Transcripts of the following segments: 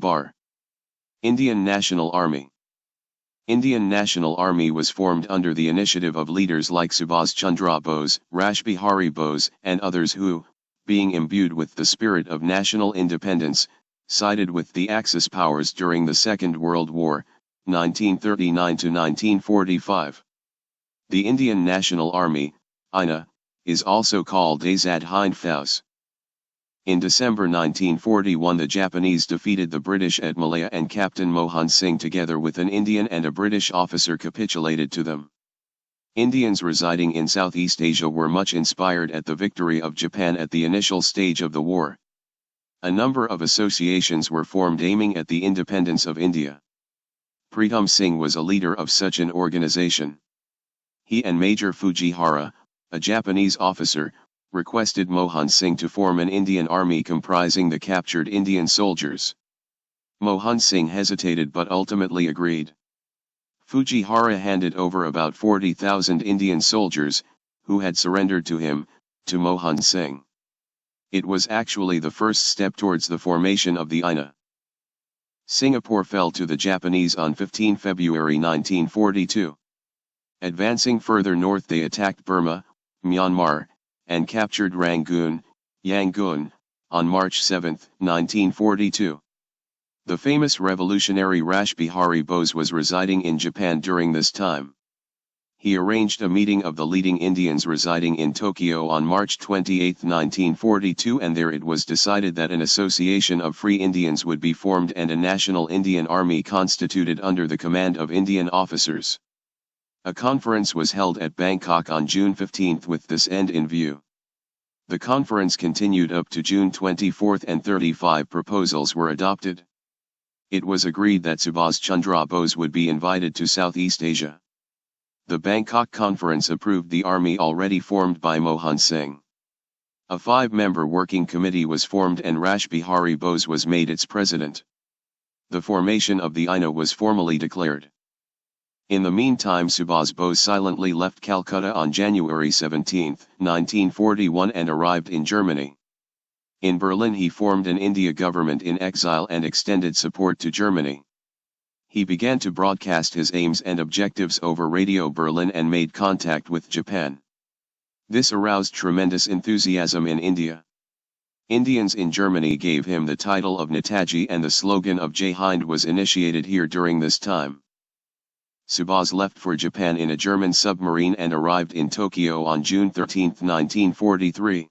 Bar. Indian National Army. Indian National Army was formed under the initiative of leaders like Subhas Chandra Bose, Rashbihari Bose, and others who, being imbued with the spirit of national independence, sided with the Axis powers during the Second World War, 1939 to 1945. The Indian National Army, INA, is also called Azad Hind Fauj. In December 1941 the Japanese defeated the British at Malaya and Captain Mohan Singh together with an Indian and a British officer capitulated to them. Indians residing in Southeast Asia were much inspired at the victory of Japan at the initial stage of the war. A number of associations were formed aiming at the independence of India. Pritam Singh was a leader of such an organization. He and Major Fujihara, a Japanese officer, requested Mohan Singh to form an Indian army comprising the captured Indian soldiers. Mohan Singh hesitated but ultimately agreed. Fujihara handed over about 40,000 Indian soldiers, who had surrendered to him, to Mohan Singh. It was actually the first step towards the formation of the INA. Singapore fell to the Japanese on 15 February 1942. Advancing further north they attacked Burma, Myanmar, and captured Rangoon, Yangon, on March 7, 1942. The famous revolutionary Rashbihari Bose was residing in Japan during this time. He arranged a meeting of the leading Indians residing in Tokyo on March 28, 1942, and there it was decided that an association of free Indians would be formed and a national Indian army constituted under the command of Indian officers. A conference was held at Bangkok on June 15 with this end in view. The conference continued up to June 24 and 35 proposals were adopted. It was agreed that Subhas Chandra Bose would be invited to Southeast Asia. The Bangkok conference approved the army already formed by Mohan Singh. A 5-member working committee was formed and Rashbihari Bose was made its president. The formation of the INA was formally declared. In the meantime Subhas Bose silently left Calcutta on January 17, 1941 and arrived in Germany. In Berlin he formed an India government in exile and extended support to Germany. He began to broadcast his aims and objectives over Radio Berlin and made contact with Japan. This aroused tremendous enthusiasm in India. Indians in Germany gave him the title of Netaji and the slogan of Jai Hind was initiated here during this time. Subhas left for Japan in a German submarine and arrived in Tokyo on June 13, 1943.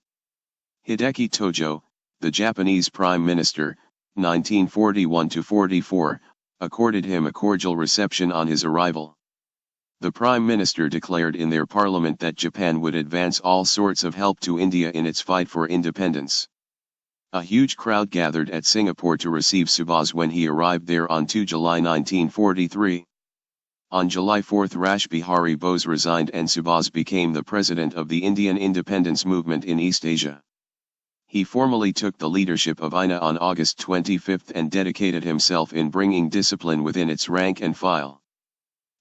Hideki Tojo, the Japanese Prime Minister, 1941–44, accorded him a cordial reception on his arrival. The Prime Minister declared in their parliament that Japan would advance all sorts of help to India in its fight for independence. A huge crowd gathered at Singapore to receive Subhas when he arrived there on 2 July 1943. On July 4 Rashbihari Bose resigned and Subhas became the president of the Indian independence movement in East Asia. He formally took the leadership of INA on August 25 and dedicated himself in bringing discipline within its rank and file.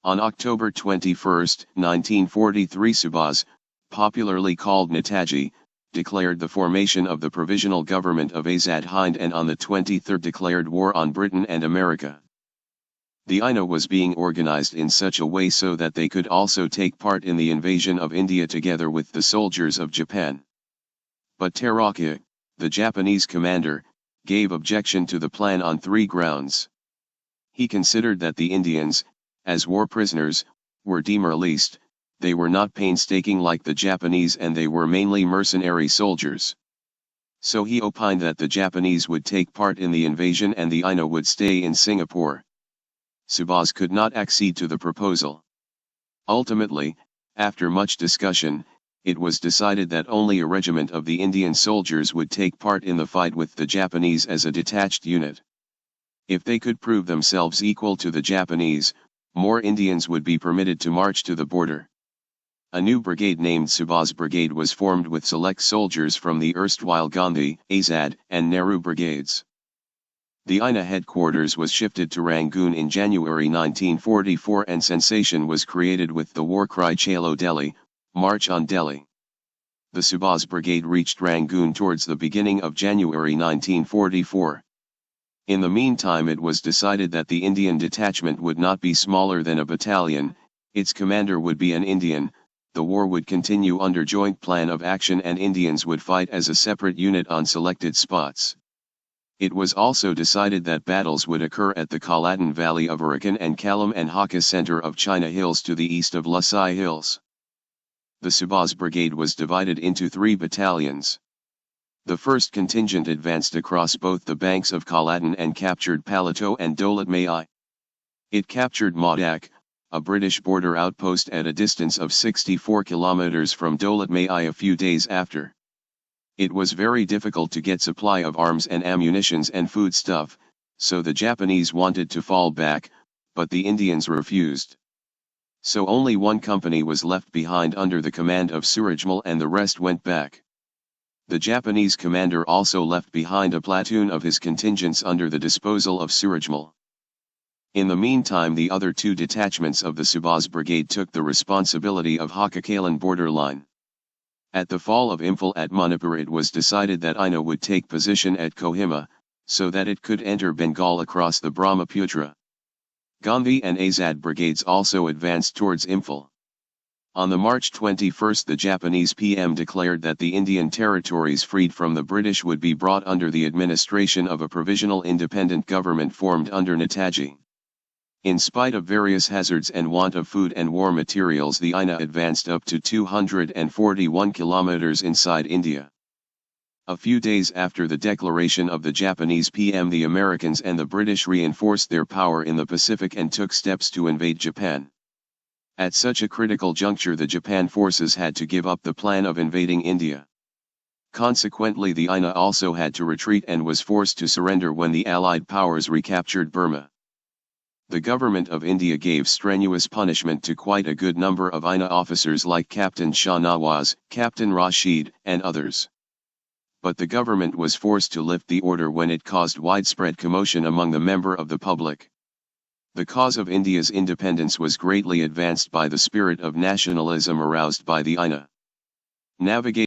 On October 21, 1943 Subhas, popularly called Netaji, declared the formation of the Provisional Government of Azad Hind and on the 23rd declared war on Britain and America. The INA was being organized in such a way so that they could also take part in the invasion of India together with the soldiers of Japan. But Terauchi, the Japanese commander, gave objection to the plan on 3 grounds. He considered that the Indians, as war prisoners, were demoralized, they were not painstaking like the Japanese and they were mainly mercenary soldiers. So he opined that the Japanese would take part in the invasion and the INA would stay in Singapore. Subhas could not accede to the proposal. Ultimately, after much discussion, it was decided that only a regiment of the Indian soldiers would take part in the fight with the Japanese as a detached unit. If they could prove themselves equal to the Japanese, more Indians would be permitted to march to the border. A new brigade named Subhas Brigade was formed with select soldiers from the erstwhile Gandhi, Azad, and Nehru brigades. The INA headquarters was shifted to Rangoon in January 1944 and sensation was created with the war cry Chalo Delhi, March on Delhi. The Subhas Brigade reached Rangoon towards the beginning of January 1944. In the meantime, it was decided that the Indian detachment would not be smaller than a battalion, its commander would be an Indian, the war would continue under joint plan of action and Indians would fight as a separate unit on selected spots. It was also decided that battles would occur at the Kalatan Valley of Arakan and Kalam and Hakka center of China Hills to the east of Lasai Hills. The Subhas Brigade was divided into 3 battalions. The first contingent advanced across both the banks of Kalatan and captured Palato and Dolat Mai. It captured Modak, a British border outpost at a distance of 64 kilometers from Dolat Mai a few days after. It was very difficult to get supply of arms and ammunitions and foodstuff, so the Japanese wanted to fall back, but the Indians refused. So only one company was left behind under the command of Surajmal and the rest went back. The Japanese commander also left behind a platoon of his contingents under the disposal of Surajmal. In the meantime, the other 2 detachments of the Subhas Brigade took the responsibility of Hakka-Kalan borderline. At the fall of Imphal at Manipur, it was decided that INA would take position at Kohima, so that it could enter Bengal across the Brahmaputra. Gandhi and Azad brigades also advanced towards Imphal. On the March 21 the Japanese PM declared that the Indian territories freed from the British would be brought under the administration of a provisional independent government formed under Netaji. In spite of various hazards and want of food and war materials, the INA advanced up to 241 kilometers inside India. A few days after the declaration of the Japanese PM, the Americans and the British reinforced their power in the Pacific and took steps to invade Japan. At such a critical juncture, the Japan forces had to give up the plan of invading India. Consequently, the INA also had to retreat and was forced to surrender when the Allied powers recaptured Burma. The government of India gave strenuous punishment to quite a good number of INA officers like Captain Shah Nawaz, Captain Rashid, and others. But the government was forced to lift the order when it caused widespread commotion among the member of the public. The cause of India's independence was greatly advanced by the spirit of nationalism aroused by the INA. Navigation